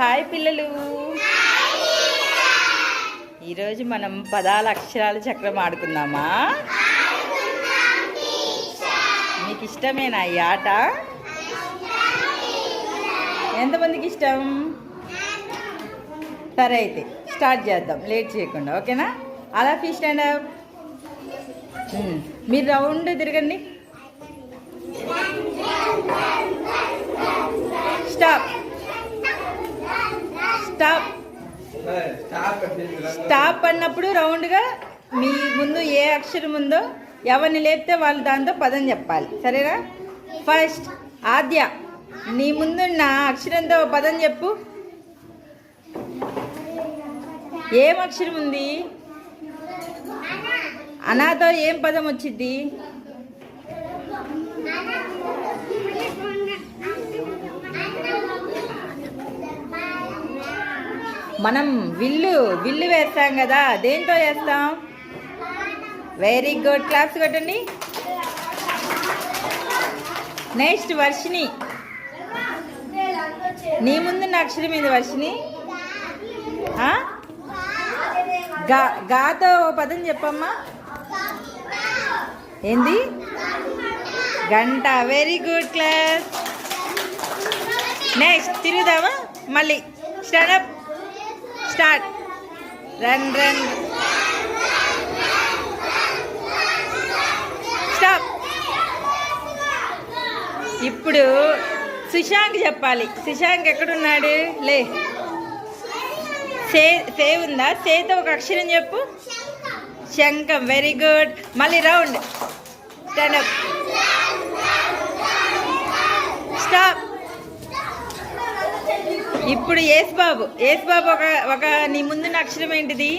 Hi పిల్లలు, ఈరోజు మనం పదాల అక్షరాల చక్రం ఆడుకుందామా? మీకు ఇష్టమేనా ఈ ఆట? ఎంతమందికి ఇష్టం? సరే అయితే స్టార్ట్ చేద్దాం, లేట్ చేయకుండా. ఓకేనా? అలా స్టాండ్ అప్. మీరు రౌండ్ తిరగండి. స్టాప్ స్టాప్ స్టాప్ అన్నప్పుడు రౌండ్గా మీ ముందు ఏ అక్షరం ఉందో ఎవరిని లేపితే వాళ్ళు దాంతో పదం చెప్పాలి. సరేనా? ఫస్ట్ ఆద్య, నీ ముందున్న అక్షరంతో పదం చెప్పు. ఏం అక్షరం ఉంది? అనాతో ఏం పదం వచ్చింది? మనం విల్లు వేస్తాం కదా, దేంతో వేస్తాం? వెరీ గుడ్, క్లాప్స్ కొట్టండి. నెక్స్ట్ వర్షిని, నీ ముందున్న అక్షరం ఇది. వర్షిని, గాతో ఓ పదం చెప్పమ్మా. ఏంది? గంట. Very good, class. నెక్స్ట్ తిరుగుదామా? మళ్ళీ stand up, start. Run run, stop. ఇప్పుడు సుశాంక్ చెప్పాలి. సుశాంక్ ఎక్కడున్నాడు? లే, సే ఉందా? సేతో ఒక అక్షరం చెప్పు. శంఖం. Very good. మళ్ళీ రౌండ్, స్టాండప్, స్టాప్. ఇప్పుడు యేసు బాబు ఒక నీ ముందున్న అక్షరం ఏంటిది?